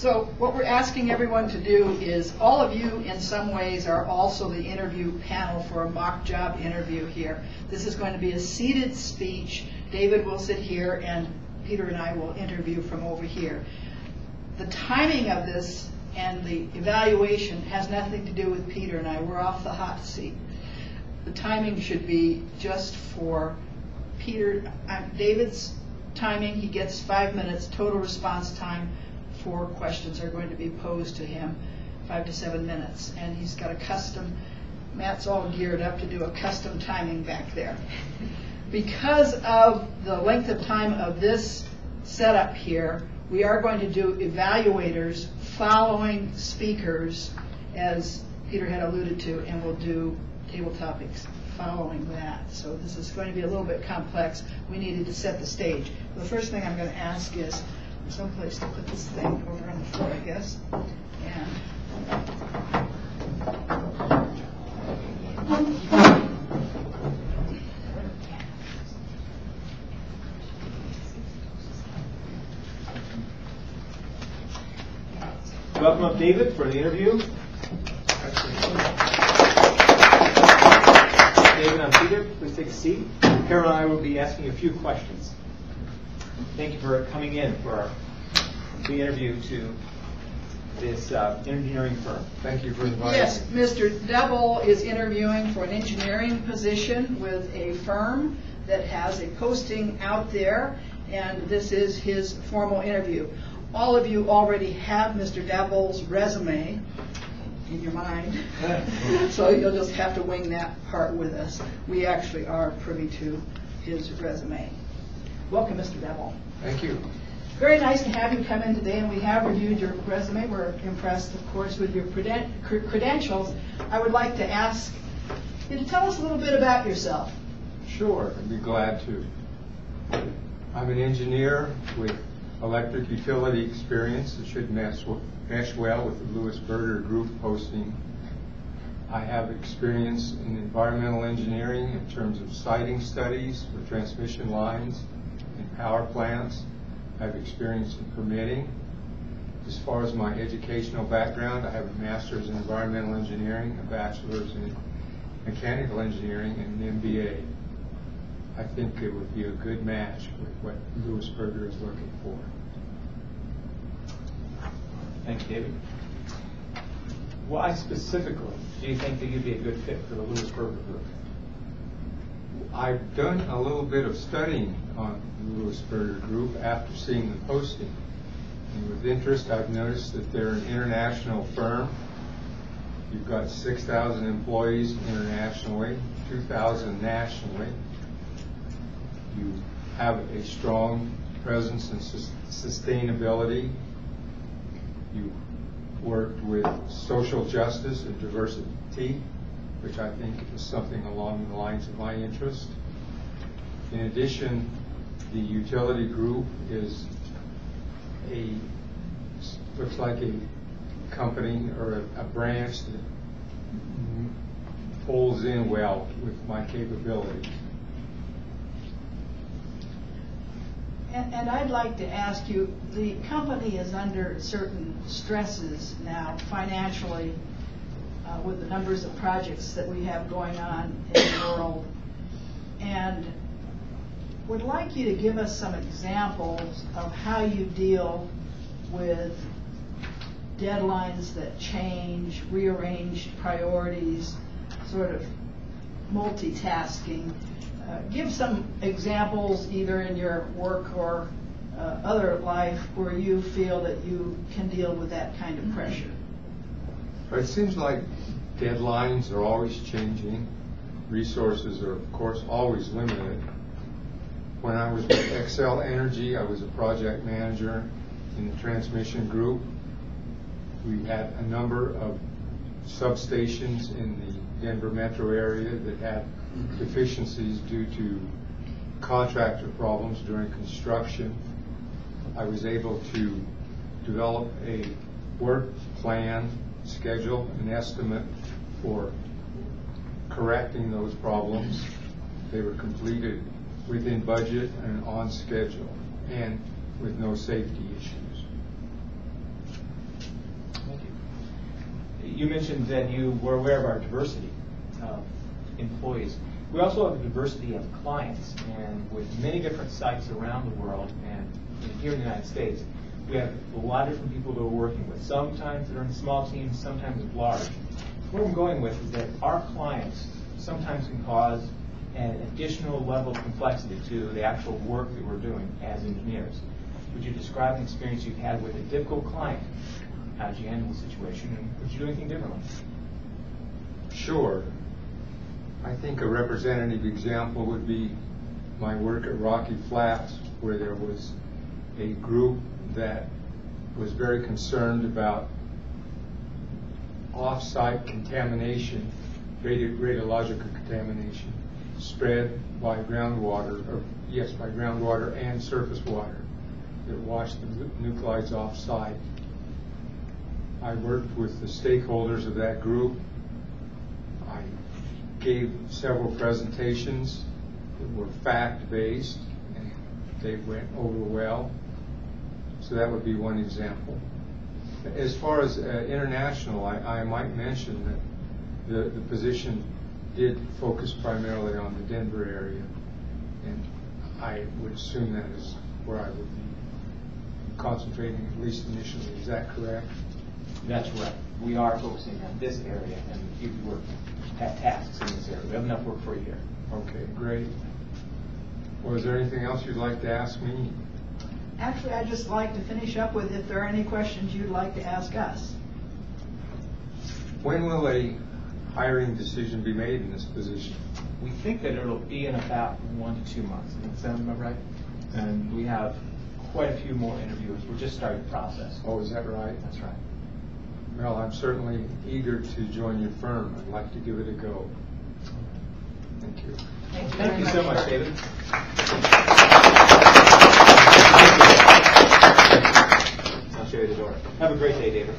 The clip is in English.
So what we're asking everyone to do is, all of you in some ways are also the interview panel for a mock job interview here. This is going to be a seated speech. David will sit here and Peter and I will interview from over here. The timing of this and the evaluation has nothing to do with Peter and I. We're off the hot seat. The timing should be just for David's timing. He gets 5 minutes. Total response time. 4 questions are going to be posed to him, 5 to 7 minutes. And he's got a custom, Matt's all geared up to do a custom timing back there. Because of the length of time of this setup here, we are going to do evaluators following speakers, as Peter had alluded to, and we'll do table topics following that. So this is going to be a little bit complex. We needed to set the stage. The first thing I'm going to ask is someplace to put this thing over on the floor, I guess. And welcome up David for the interview. David, I'm Peter. Please take a seat. Carol and I will be asking you a few questions. Thank you for coming in for the interview to this engineering firm. Thank you for inviting yes, me. Mr. Devil is interviewing for an engineering position with a firm that has a posting out there, and this is his formal interview. All of you already have Mr. Devil's resume in your mind, so you'll just have to wing that part with us. We actually are privy to his resume. Welcome, Mr. Devil. Thank you. Very nice to have you come in today, and we have reviewed your resume. We're impressed, of course, with your credentials. I would like to ask you to tell us a little bit about yourself. Sure, I'd be glad to. I'm an engineer with electric utility experience. It should mesh well with the Lewis Berger Group posting. I have experience in environmental engineering in terms of siting studies for transmission lines and power plants. I have experience in permitting. As far as my educational background, I have a master's in environmental engineering, a bachelor's in mechanical engineering, and an MBA. I think it would be a good match with what Lewis Berger is looking for. Thank you, David. Why specifically do you think that you'd be a good fit for the Lewis Berger Group? I've done a little bit of studying on the Lewis Berger Group after seeing the posting. And with interest, I've noticed that they're an international firm. You've got 6,000 employees internationally, 2,000 nationally. You have a strong presence in sustainability. You worked with social justice and diversity, which I think is something along the lines of my interest. In addition, the utility group looks like a company or a branch that folds in well with my capabilities. And I'd like to ask you, the company is under certain stresses now financially with the numbers of projects that we have going on in the world, and would like you to give us some examples of how you deal with deadlines that change, rearranged priorities, sort of multitasking. Give some examples either in your work or other life where you feel that you can deal with that kind of pressure. It seems like deadlines are always changing. Resources are, of course, always limited. When I was with Excel Energy, I was a project manager in the transmission group. We had a number of substations in the Denver metro area that had deficiencies due to contractor problems during construction. I was able to develop a work plan, schedule, and estimate for correcting those problems. They were completed within budget and on schedule, and with no safety issues. You mentioned that you were aware of our diversity of employees. We also have a diversity of clients, and with many different sites around the world and here in the United States, we have a lot of different people that we're working with. Sometimes they're in small teams, sometimes large. Where I'm going with is that our clients sometimes can cause an additional level of complexity to the actual work that we're doing as engineers. Would you describe an experience you've had with a difficult client? How did you handle the situation, and would you do anything differently? Sure. I think a representative example would be my work at Rocky Flats, where there was a group that was very concerned about off-site contamination, radiological contamination, spread by groundwater, by groundwater and surface water that washed the nuclides off-site. I worked with the stakeholders of that group. I gave several presentations that were fact-based, and they went over well. So that would be one example. As far as international, I might mention that the position did focus primarily on the Denver area, and I would assume that is where I would be concentrating, at least initially. Is that correct? That's right. We are focusing on this area and you work at tasks in this area. We have enough work for you here. Okay, great. Well, is there anything else you'd like to ask me? Actually, I'd just like to finish up with if there are any questions you'd like to ask us. When will a hiring decision be made in this position? We think that it'll be in about 1 to 2 months. Does that sound about right? And we have quite a few more interviewers. We're just starting the process. Oh, is that right? That's right. Well, I'm certainly eager to join your firm. I'd like to give it a go. Thank you. Thank you so much, David. I'll show you the door. Have a great day, David.